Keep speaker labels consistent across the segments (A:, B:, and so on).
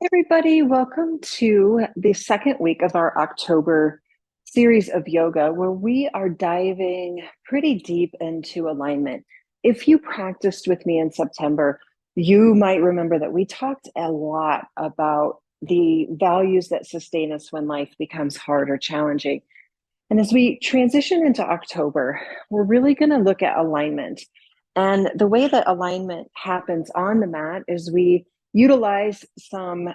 A: Everybody, welcome to the second week of our October series of yoga, where we are diving pretty deep into alignment. If you practiced with me in September, you might remember that we talked a lot about the values that sustain us when life becomes hard or challenging. And as we transition into October, we're really going to look at alignment. And the way that alignment happens on the mat is we utilize some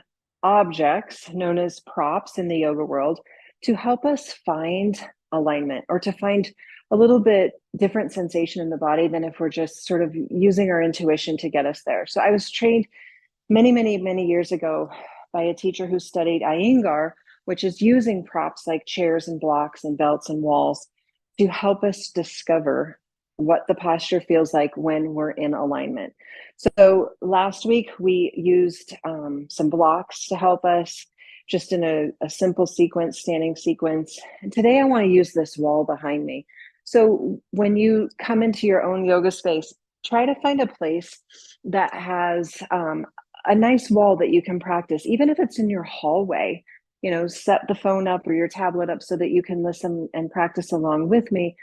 A: objects known as props in the yoga world to help us find alignment or to find a little bit different sensation in the body than if we're just sort of using our intuition to get us there. So I was trained many years ago by a teacher who studied Iyengar, which is using props like chairs and blocks and belts and walls to help us discover what the posture feels like when we're in alignment. So last week we used some blocks to help us just in a simple sequence, standing sequence. And today I want to use this wall behind me. So when you come into your own yoga space, try to find a place that has a nice wall that you can practice, even if it's in your hallway. Set the phone up or your tablet up so that you can listen and practice along with me.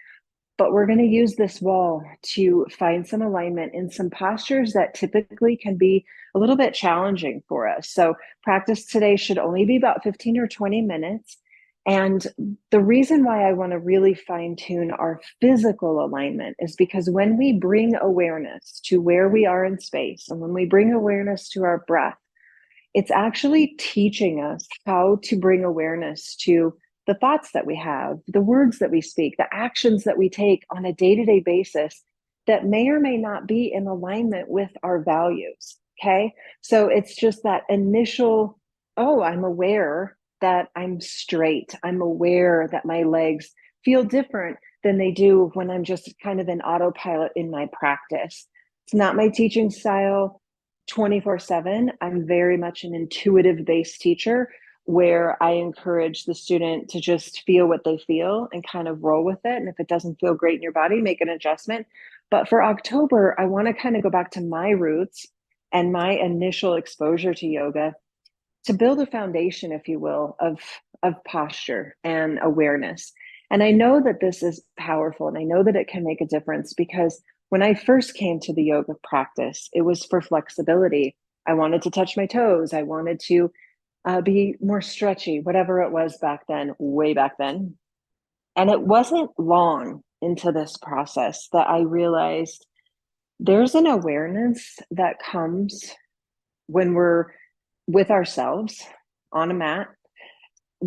A: But we're going to use this wall to find some alignment in some postures that typically can be a little bit challenging for us. So practice today should only be about 15 or 20 minutes. And the reason why I want to really fine tune our physical alignment is because when we bring awareness to where we are in space and when we bring awareness to our breath, it's actually teaching us how to bring awareness to the thoughts that we have, the words that we speak, the actions that we take on a day-to-day basis that may or may not be in alignment with our values. Okay. So it's just that initial, oh, I'm aware that I'm straight. I'm aware that my legs feel different than they do when I'm just kind of in autopilot in my practice. It's not my teaching style 24/7. I'm very much an intuitive based teacher where I encourage the student to just feel what they feel and kind of roll with it. And if it doesn't feel great in your body, make an adjustment. But for October, I want to kind of go back to my roots and my initial exposure to yoga to build a foundation, if you will, of posture and awareness. And I know that this is powerful and I know that it can make a difference because when I first came to the yoga practice, it was for flexibility. I wanted to touch my toes. I wanted to be more stretchy, whatever it was back then, way back then. And it wasn't long into this process that I realized there's an awareness that comes when we're with ourselves on a mat.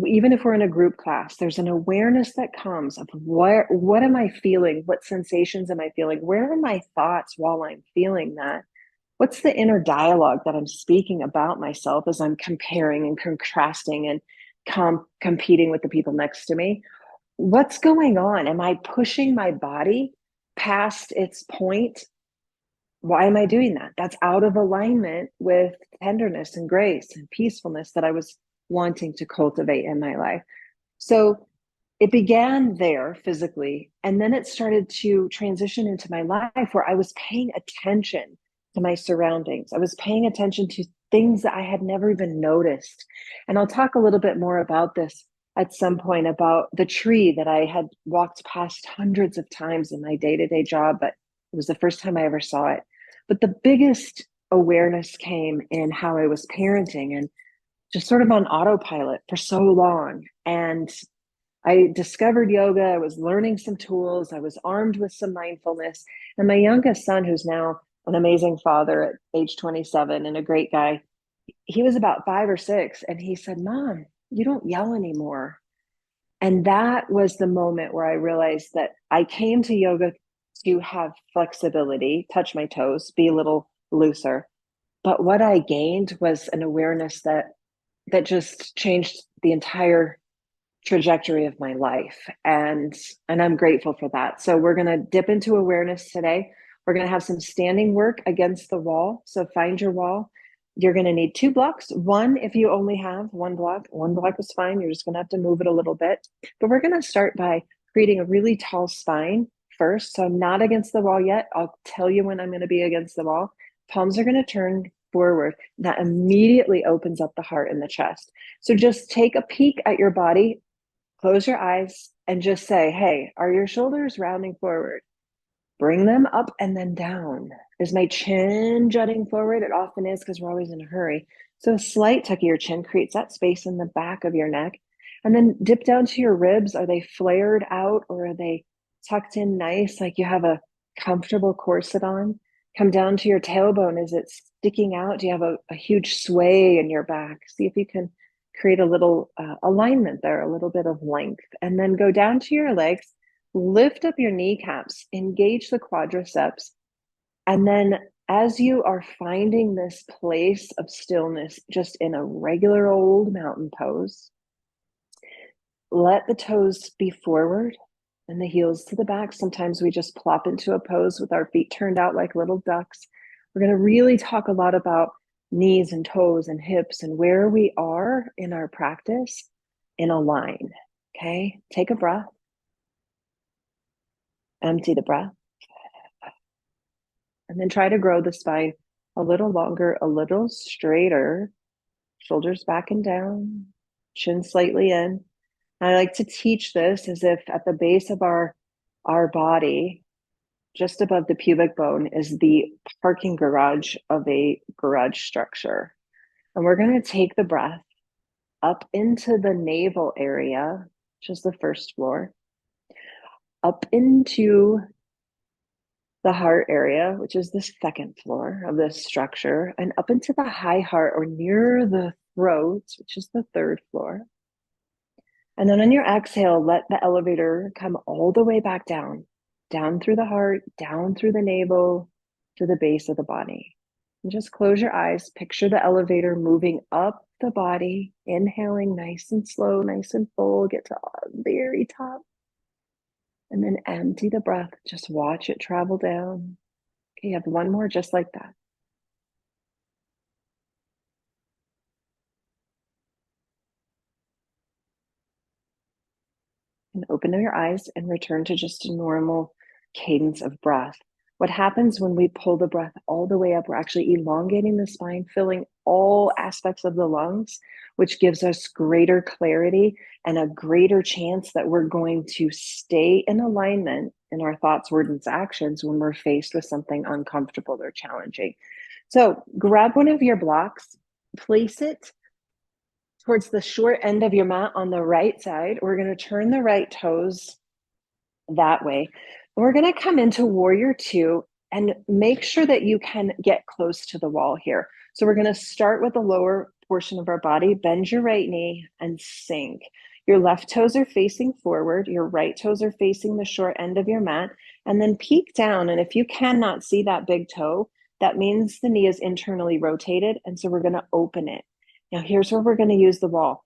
A: Even if we're in a group class, there's an awareness that comes of what am I feeling? What sensations am I feeling? Where are my thoughts while I'm feeling that? What's the inner dialogue that I'm speaking about myself as I'm comparing and contrasting and competing with the people next to me? What's going on? Am I pushing my body past its point? Why am I doing that? That's out of alignment with tenderness and grace and peacefulness that I was wanting to cultivate in my life. So it began there physically, and then it started to transition into my life where I was paying attention to my surroundings. I was paying attention to things that I had never even noticed. And I'll talk a little bit more about this at some point about the tree that I had walked past hundreds of times in my day-to-day job, but it was the first time I ever saw it. But the biggest awareness came in how I was parenting and just sort of on autopilot for so long. And I discovered yoga. I was learning some tools. I was armed with some mindfulness. And my youngest son, who's now an amazing father at age 27 and a great guy, he was about 5 or 6. And he said, Mom, you don't yell anymore. And that was the moment where I realized that I came to yoga to have flexibility, touch my toes, be a little looser. But what I gained was an awareness that just changed the entire trajectory of my life, and I'm grateful for that. So we're going to dip into awareness today. We're going to have some standing work against the wall. So find your wall. You're going to need 2 blocks. One, if you only have one block is fine. You're just going to have to move it a little bit. But we're going to start by creating a really tall spine first. So I'm not against the wall yet. I'll tell you when I'm going to be against the wall. Palms are going to turn forward. That immediately opens up the heart and the chest. So just take a peek at your body, close your eyes, and just say, hey, are your shoulders rounding forward? Bring them up and then down. Is my chin jutting forward? It often is because we're always in a hurry. So a slight tuck of your chin creates that space in the back of your neck. And then dip down to your ribs. Are they flared out or are they tucked in nice, like you have a comfortable corset on? Come down to your tailbone. Is it sticking out? Do you have a huge sway in your back? See if you can create a little alignment there, a little bit of length. And then go down to your legs. Lift up your kneecaps, engage the quadriceps, and then as you are finding this place of stillness just in a regular old mountain pose, let the toes be forward and the heels to the back. Sometimes we just plop into a pose with our feet turned out like little ducks. We're going to really talk a lot about knees and toes and hips and where we are in our practice in a line. Okay, take a breath. Empty the breath. And then try to grow the spine a little longer, a little straighter, shoulders back and down, chin slightly in. I like to teach this as if at the base of our body, just above the pubic bone, is the parking garage of a garage structure. And we're going to take the breath up into the navel area, which is the first floor, up into the heart area, which is the second floor of this structure, and up into the high heart or near the throat, which is the third floor. And then on your exhale, let the elevator come all the way back down, down through the heart, down through the navel, to the base of the body. And just close your eyes, picture the elevator moving up the body, inhaling nice and slow, nice and full, get to the very top. And then empty the breath. Just watch it travel down. Okay, you have one more just like that. And open your eyes and return to just a normal cadence of breath. What happens when we pull the breath all the way up, we're actually elongating the spine, filling all aspects of the lungs, which gives us greater clarity and a greater chance that we're going to stay in alignment in our thoughts, words, and actions when we're faced with something uncomfortable or challenging. So grab one of your blocks, place it towards the short end of your mat on the right side. We're going to turn the right toes that way. We're going to come into warrior two and make sure that you can get close to the wall here. So we're going to start with the lower portion of our body, bend your right knee and sink. Your left toes are facing forward. Your right toes are facing the short end of your mat, and then peek down. And if you cannot see that big toe, that means the knee is internally rotated. And so we're going to open it. Now here's where we're going to use the wall.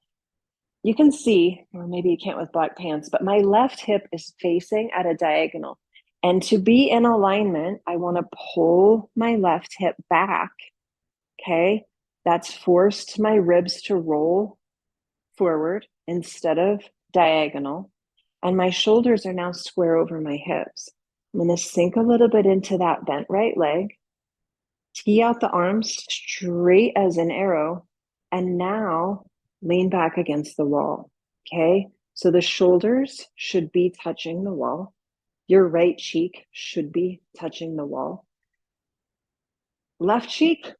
A: You can see, or maybe you can't with black pants, but my left hip is facing at a diagonal. And to be in alignment, I want to pull my left hip back. Okay. That's forced my ribs to roll forward instead of diagonal. And my shoulders are now square over my hips. I'm going to sink a little bit into that bent right leg, tee out the arms straight as an arrow, and now lean back against the wall. Okay. So the shoulders should be touching the wall. Your right cheek should be touching the wall. Left cheek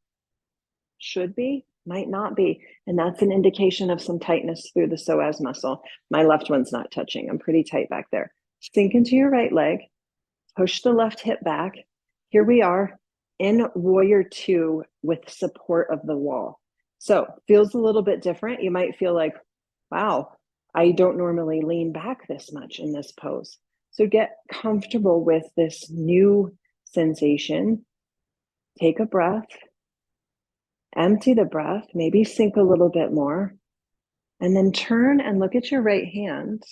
A: should be, might not be. And that's an indication of some tightness through the psoas muscle. My left one's not touching. I'm pretty tight back there. Sink into your right leg, push the left hip back. Here we are in warrior two with support of the wall. So feels a little bit different. You might feel like, wow, I don't normally lean back this much in this pose. So get comfortable with this new sensation. Take a breath, empty the breath, maybe sink a little bit more, and then turn and look at your right hand.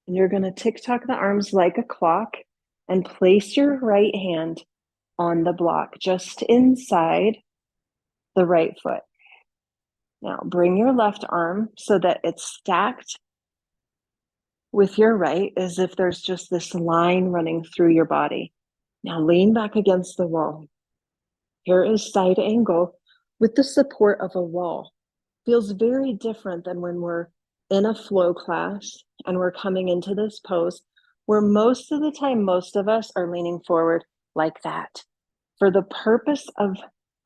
A: And you're going to tick-tock the arms like a clock and place your right hand on the block just inside the right foot. Now bring your left arm so that it's stacked with your right, as if there's just this line running through your body. Now lean back against the wall. Here is side angle. with the support of a wall. Feels very different than when we're in a flow class and we're coming into this pose where most of the time, most of us are leaning forward like that. For the purpose of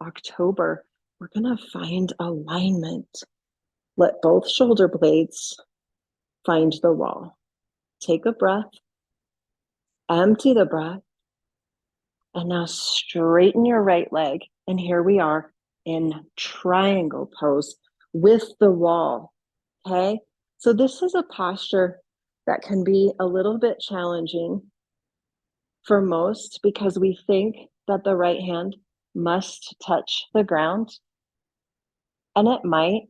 A: October, we're going to find alignment. Let both shoulder blades find the wall. Take a breath, empty the breath, and now straighten your right leg. And here we are in triangle pose with the wall. Okay. So this is a posture that can be a little bit challenging for most because we think that the right hand must touch the ground. And it might.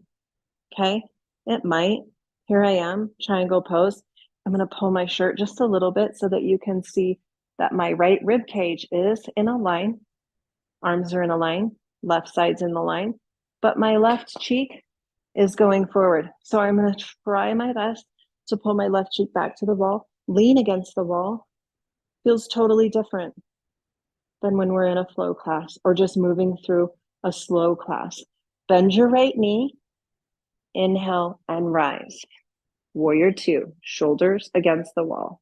A: Okay. It might. Here I am, triangle pose. I'm going to pull my shirt just a little bit so that you can see that my right rib cage is in a line. Arms are in a line, left side's in the line, but my left cheek is going forward. So I'm going to try my best to pull my left cheek back to the wall, lean against the wall. Feels totally different than when we're in a flow class or just moving through a slow class. Bend your right knee, inhale and rise. Warrior two, shoulders against the wall.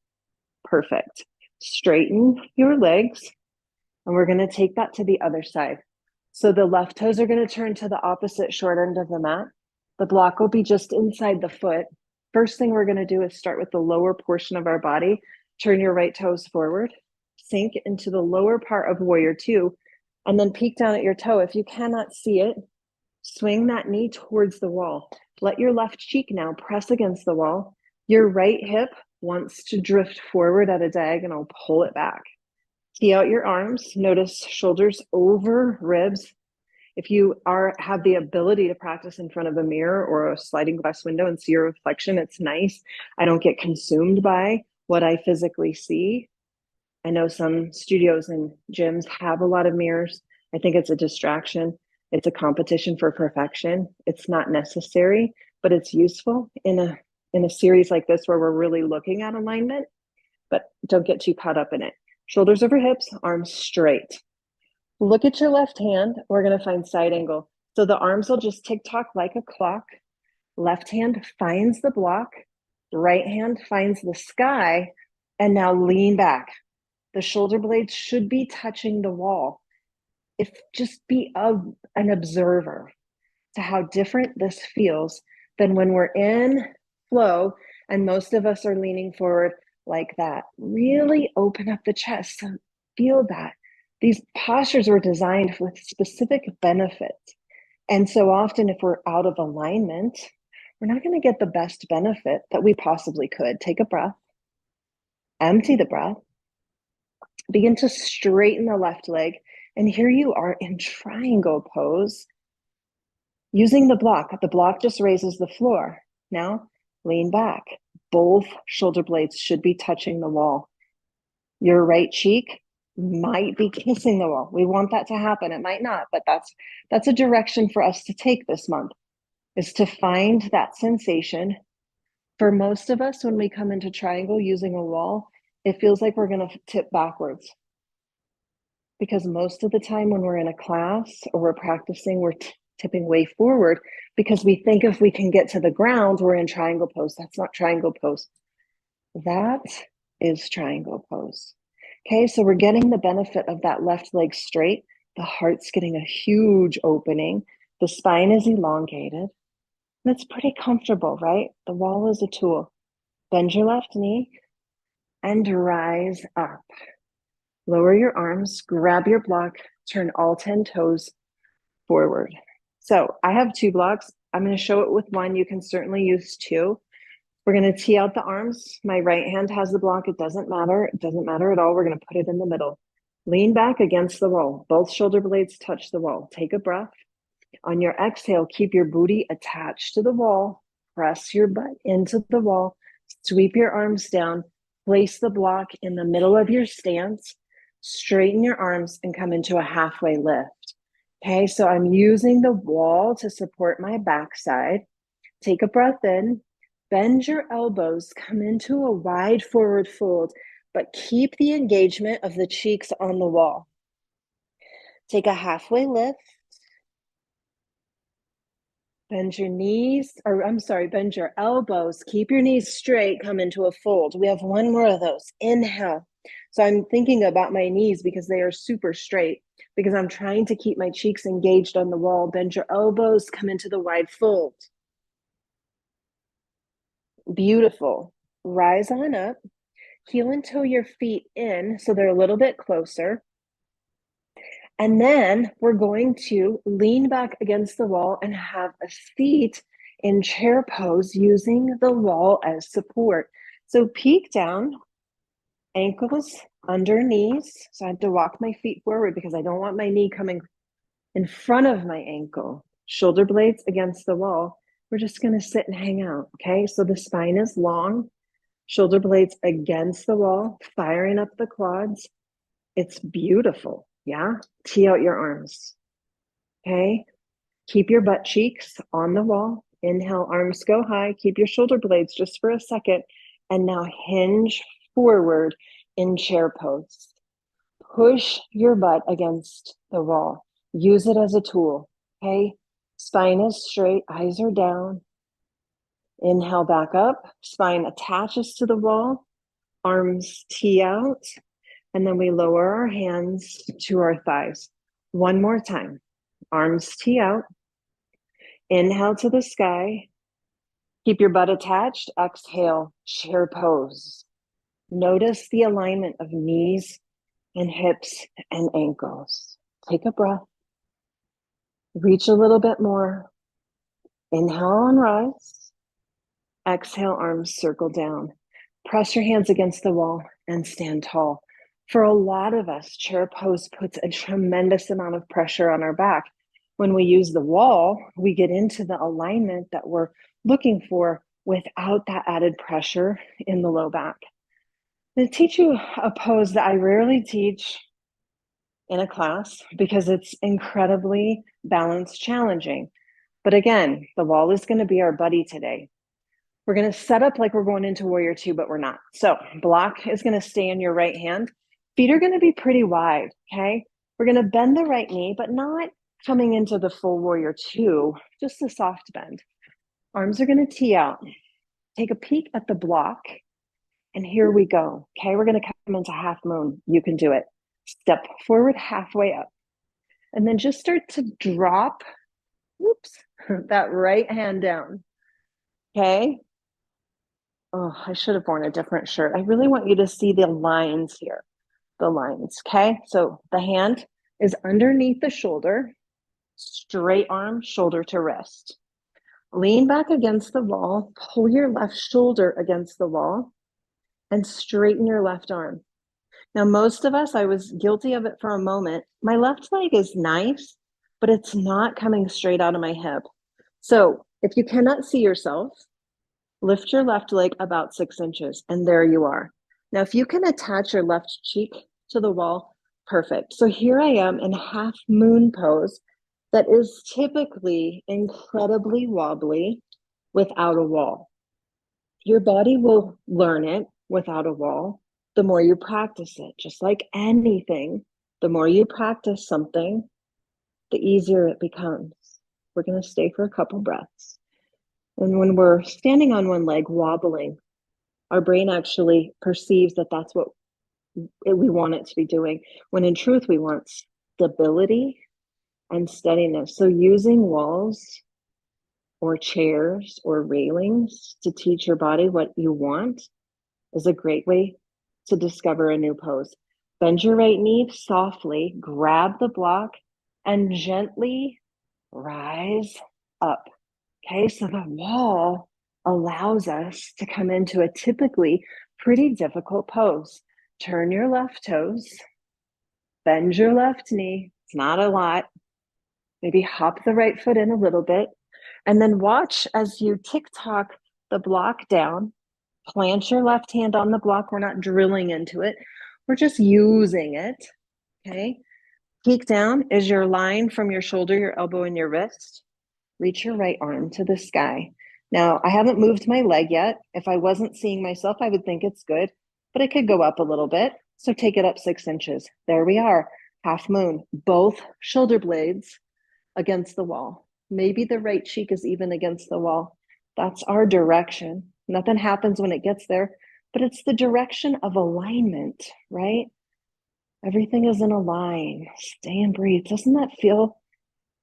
A: Perfect. Straighten your legs, and we're going to take that to the other side. So the left toes are going to turn to the opposite short end of the mat. The block will be just inside the foot. First thing we're going to do is start with the lower portion of our body. Turn your right toes forward, sink into the lower part of warrior two, and then peek down at your toe. If you cannot see it, swing that knee towards the wall. Let your left cheek now press against the wall. Your right hip wants to drift forward at a diagonal. Pull it back. Tee out your arms. Notice shoulders over ribs. If you have the ability to practice in front of a mirror or a sliding glass window and see your reflection, it's nice. I don't get consumed by what I physically see. I know some studios and gyms have a lot of mirrors. I think it's a distraction. It's a competition for perfection. It's not necessary, but it's useful in a series like this where we're really looking at alignment, but don't get too caught up in it. Shoulders over hips, arms straight. Look at your left hand. We're going to find side angle. So the arms will just tick tock like a clock. Left hand finds the block. Right hand finds the sky. And now lean back. The shoulder blades should be touching the wall. If just be an observer to how different this feels than when we're in flow and most of us are leaning forward like that. Really open up the chest. Feel that. These postures were designed with specific benefits. And so often, if we're out of alignment, we're not going to get the best benefit that we possibly could. Take a breath, empty the breath, begin to straighten the left leg. And here you are in triangle pose using the block. The block just raises the floor. Now lean back. Both shoulder blades should be touching the wall. Your right cheek might be kissing the wall. We want that to happen. It might not, but that's a direction for us to take this month, is to find that sensation. For most of us, when we come into triangle using a wall, it feels like we're going to tip backwards. Because most of the time when we're in a class or we're practicing, we're tipping way forward because we think if we can get to the ground, we're in triangle pose. That's not triangle pose. That is triangle pose. Okay, so we're getting the benefit of that left leg straight. The heart's getting a huge opening. The spine is elongated. That's pretty comfortable, right? The wall is a tool. Bend your left knee and rise up. Lower your arms, grab your block, turn all 10 toes forward. So I have two blocks. I'm going to show it with one. You can certainly use two. We're going to tee out the arms. My right hand has the block. It doesn't matter. It doesn't matter at all. We're going to put it in the middle. Lean back against the wall. Both shoulder blades touch the wall. Take a breath. On your exhale, keep your booty attached to the wall. Press your butt into the wall. Sweep your arms down. Place the block in the middle of your stance. Straighten your arms and come into a halfway lift. Okay, so I'm using the wall to support my backside. Take a breath in. Bend your elbows, come into a wide forward fold, but keep the engagement of the cheeks on the wall. Take a halfway lift. Bend your knees, or I'm sorry, bend your elbows. Keep your knees straight, come into a fold. We have one more of those. Inhale. So I'm thinking about my knees because they are super straight because I'm trying to keep my cheeks engaged on the wall. Bend your elbows, come into the wide fold. Beautiful. Rise on up. Heel and toe your feet in so they're a little bit closer. And then we're going to lean back against the wall and have a seat in chair pose using the wall as support. So peek down, ankles under knees. So I have to walk my feet forward because I don't want my knee coming in front of my ankle. Shoulder blades against the wall. We're just going to sit and hang out. Okay. So the spine is long, shoulder blades against the wall, firing up the quads. It's beautiful. Yeah. Tee out your arms. Okay. Keep your butt cheeks on the wall. Inhale, arms go high. Keep your shoulder blades just for a second. And now hinge forward in chair pose. Push your butt against the wall. Use it as a tool. Okay. Spine is straight, eyes are down. Inhale back up. Spine attaches to the wall. Arms tee out. And then we lower our hands to our thighs. One more time. Arms tee out. Inhale to the sky. Keep your butt attached. Exhale, chair pose. Notice the alignment of knees and hips and ankles. Take a breath. Reach a little bit more. Inhale and rise. Exhale, arms circle down. Press your hands against the wall and stand tall. For a lot of us, chair pose puts a tremendous amount of pressure on our back. When we use the wall, we get into the alignment that we're looking for without that added pressure in the low back. I'm going to teach you a pose that I rarely teach in a class because it's incredibly balance challenging. But again, the wall is going to be our buddy today. We're going to set up like we're going into warrior two, but we're not. So block is going to stay in your right hand. Feet are going to be pretty wide. Okay. We're going to bend the right knee, but not coming into the full warrior two, just a soft bend. Arms are going to tee out. Take a peek at the block. And here we go. Okay. We're going to come into half moon. You can do it. Step forward halfway up. And then just start to drop, whoops, that right hand down. Okay. Oh, I should have worn a different shirt. I really want you to see the lines here. The lines. Okay. So the hand is underneath the shoulder, straight arm, shoulder to wrist. Lean back against the wall, pull your left shoulder against the wall, and straighten your left arm. Now, most of us, I was guilty of it for a moment. My left leg is nice, but it's not coming straight out of my hip. So if you cannot see yourself, lift your left leg about 6 inches, and there you are. Now, if you can attach your left cheek to the wall, perfect. So here I am in half moon pose that is typically incredibly wobbly without a wall. Your body will learn it without a wall the more you practice it. Just like anything, the more you practice something, the easier it becomes. We're going to stay for a couple breaths. And when we're standing on one leg, wobbling, our brain actually perceives that that's what we want it to be doing, when in truth, we want stability and steadiness. So using walls or chairs or railings to teach your body what you want is a great way to discover a new pose. Bend your right knee softly, grab the block, and gently rise up. Okay, so the wall allows us to come into a typically pretty difficult pose. Turn your left toes, bend your left knee. It's not a lot. Maybe hop the right foot in a little bit, and then watch as you tick-tock the block down. Plant your left hand on the block. We're not drilling into it. We're just using it. Okay. Peek down is your line from your shoulder, your elbow, and your wrist. Reach your right arm to the sky. Now, I haven't moved my leg yet. If I wasn't seeing myself, I would think it's good, but it could go up a little bit. So take it up 6 inches. There we are. Half moon. Both shoulder blades against the wall. Maybe the right cheek is even against the wall. That's our direction. Nothing happens when it gets there, but it's the direction of alignment, right? Everything is in a line. Stay and breathe. Doesn't that feel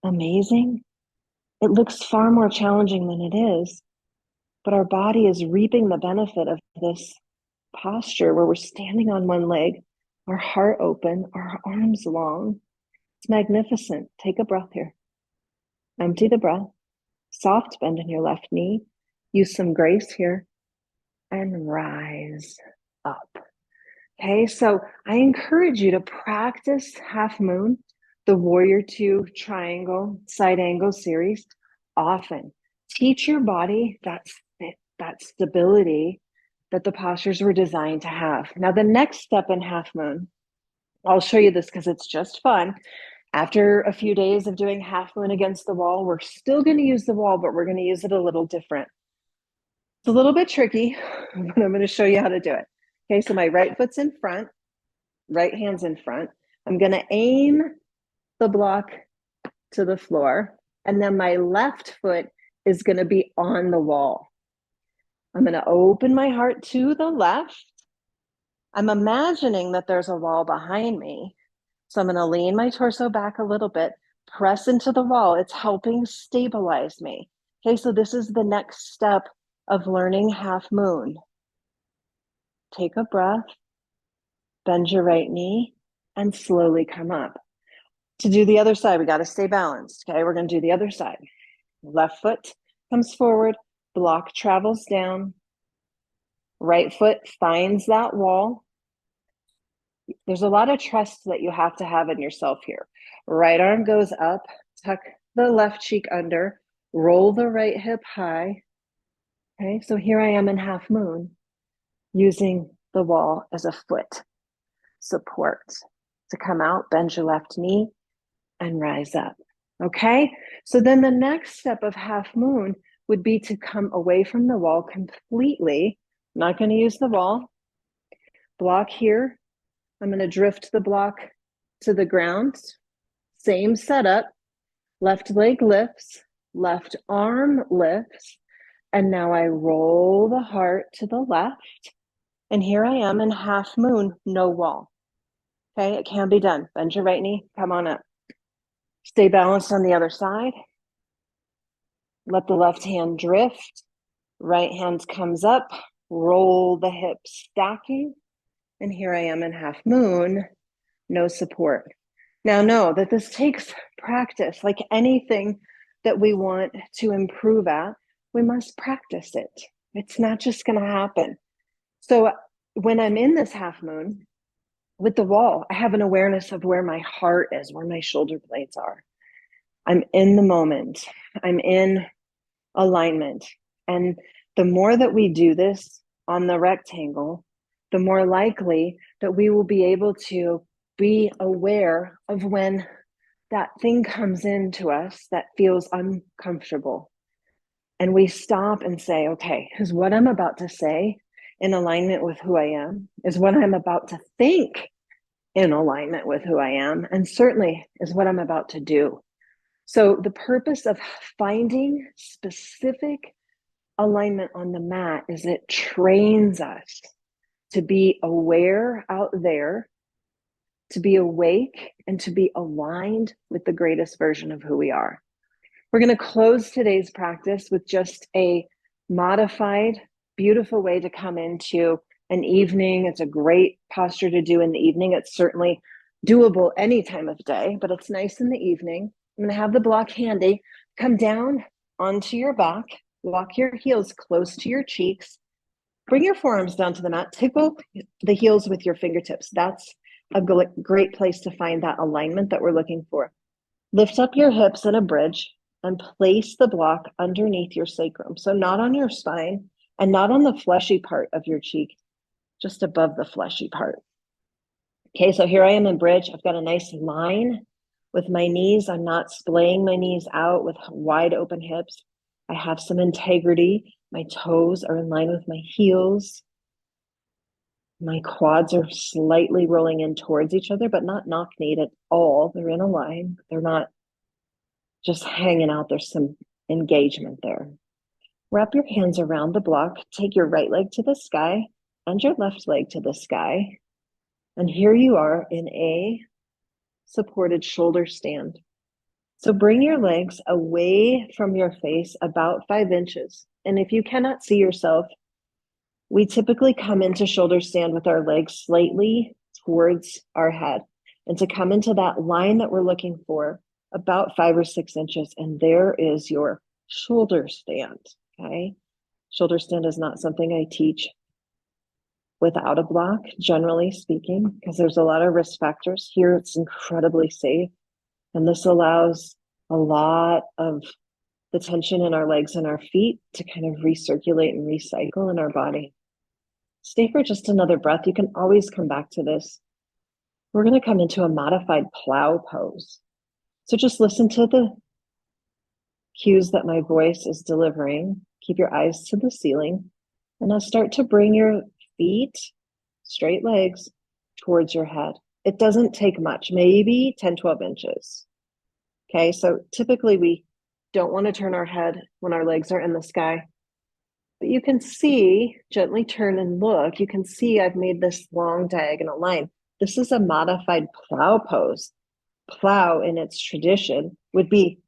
A: amazing? It looks far more challenging than it is, but our body is reaping the benefit of this posture where we're standing on one leg, our heart open, our arms long. It's magnificent. Take a breath here. Empty the breath. Soft bend in your left knee. Use some grace here and rise up. Okay, so I encourage you to practice half moon, the warrior two triangle side angle series often. Teach your body that stability that the postures were designed to have. Now, the next step in half moon, I'll show you this because it's just fun. After a few days of doing half moon against the wall, we're still going to use the wall, but we're going to use it a little different. It's a little bit tricky, but I'm going to show you how to do it. Okay, so my right foot's in front, right hand's in front. I'm going to aim the block to the floor, and then my left foot is going to be on the wall. I'm going to open my heart to the left. I'm imagining that there's a wall behind me. So I'm going to lean my torso back a little bit, press into the wall. It's helping stabilize me. Okay, so this is the next step of learning half moon. Take a breath, bend your right knee, and slowly come up. To do the other side, we got to stay balanced. Okay, we're going to do the other side. Left foot comes forward, block travels down, right foot finds that wall. There's a lot of trust that you have to have in yourself here. Right arm goes up, tuck the left cheek under, roll the right hip high. Okay, so here I am in half moon using the wall as a foot support. To come out, bend your left knee and rise up. Okay, so then the next step of half moon would be to come away from the wall completely. I'm not going to use the wall. Block here. I'm going to drift the block to the ground. Same setup. Left leg lifts, left arm lifts, and now I roll the heart to the left. And here I am in half moon, no wall. Okay, it can be done. Bend your right knee, come on up. Stay balanced on the other side. Let the left hand drift. Right hand comes up. Roll the hips, stacking. And here I am in half moon, no support. Now, know that this takes practice. Like anything that we want to improve at, we must practice it. It's not just going to happen. So when I'm in this half moon with the wall, I have an awareness of where my heart is, where my shoulder blades are. I'm in the moment. I'm in alignment. And the more that we do this on the rectangle, the more likely that we will be able to be aware of when that thing comes into us that feels uncomfortable. And we stop and say, okay, is what I'm about to say in alignment with who I am? Is what I'm about to think in alignment with who I am? And certainly is what I'm about to do. So the purpose of finding specific alignment on the mat is it trains us to be aware out there, to be awake, and to be aligned with the greatest version of who we are. We're going to close today's practice with just a modified, beautiful way to come into an evening. It's a great posture to do in the evening. It's certainly doable any time of day, but it's nice in the evening. I'm going to have the block handy. Come down onto your back, walk your heels close to your cheeks. Bring your forearms down to the mat. Tickle the heels with your fingertips. That's a great place to find that alignment that we're looking for. Lift up your hips in a bridge and place the block underneath your sacrum. So not on your spine and not on the fleshy part of your cheek, just above the fleshy part. Okay, so here I am in bridge. I've got a nice line with my knees. I'm not splaying my knees out with wide open hips. I have some integrity. My toes are in line with my heels. My quads are slightly rolling in towards each other, but not knock-kneed at all. They're in a line. They're not just hanging out. There's some engagement there. Wrap your hands around the block. Take your right leg to the sky and your left leg to the sky. And here you are in a supported shoulder stand. So bring your legs away from your face about 5 inches. And if you cannot see yourself, we typically come into shoulder stand with our legs slightly towards our head. And to come into that line that we're looking for, about 5 or 6 inches, and there is your shoulder stand. Okay. Shoulder stand is not something I teach without a block, generally speaking, because there's a lot of risk factors. Here it's incredibly safe. And this allows a lot of the tension in our legs and our feet to kind of recirculate and recycle in our body. Stay for just another breath. You can always come back to this. We're going to come into a modified plow pose. So just listen to the cues that my voice is delivering. Keep your eyes to the ceiling. And now start to bring your feet, straight legs, towards your head. It doesn't take much, maybe 10, 12 inches. Okay, so typically we don't want to turn our head when our legs are in the sky. But you can see, gently turn and look, you can see I've made this long diagonal line. This is a modified plow pose. Plow in its tradition would be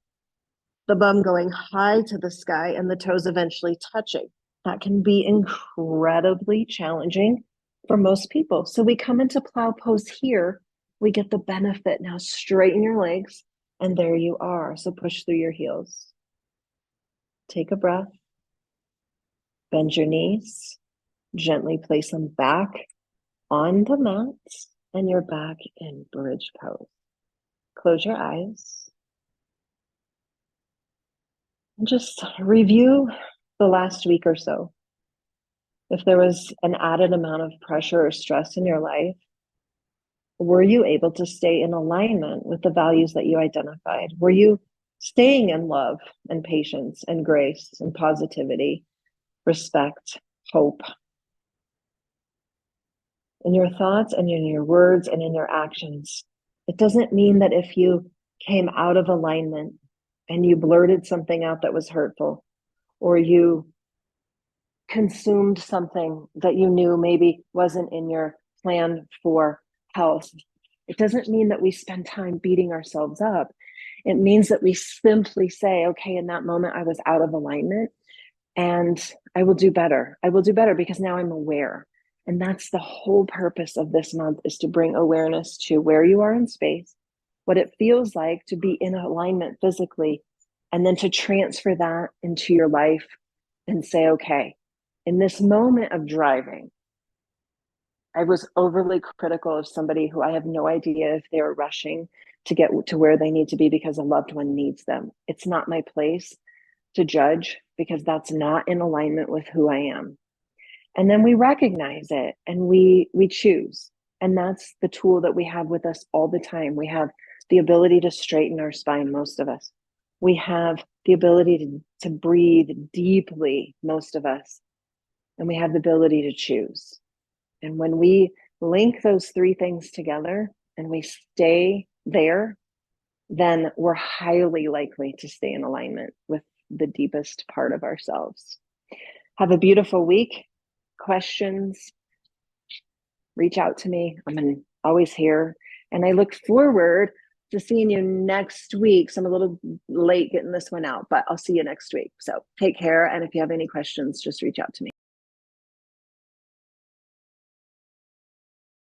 A: the bum going high to the sky and the toes eventually touching. That can be incredibly challenging for most people. So we come into plow pose here, we get the benefit. Now straighten your legs, and there you are. So push through your heels. Take a breath. Bend your knees. Gently place them back on the mat, and you're back in bridge pose. Close your eyes. And just review the last week or so. If there was an added amount of pressure or stress in your life, were you able to stay in alignment with the values that you identified? Were you staying in love and patience and grace and positivity, respect, hope? In your thoughts and in your words and in your actions. It doesn't mean that if you came out of alignment and you blurted something out that was hurtful, or you consumed something that you knew maybe wasn't in your plan for health, it doesn't mean that we spend time beating ourselves up. It means that we simply say, okay, in that moment I was out of alignment, and I will do better. I will do better because now I'm aware. And that's the whole purpose of this month, is to bring awareness to where you are in space, what it feels like to be in alignment physically, and then to transfer that into your life and say, okay, in this moment of driving, I was overly critical of somebody who I have no idea if they were rushing to get to where they need to be because a loved one needs them. It's not my place to judge, because that's not in alignment with who I am. And then we recognize it and we choose. And that's the tool that we have with us all the time. We have the ability to straighten our spine, most of us. We have the ability to breathe deeply, most of us. And we have the ability to choose. And when we link those three things together and we stay there, then we're highly likely to stay in alignment with the deepest part of ourselves. Have a beautiful week. Questions, reach out to me. I'm always here. And I look forward to seeing you next week. So I'm a little late getting this one out, but I'll see you next week. So take care. And if you have any questions, just reach out to me.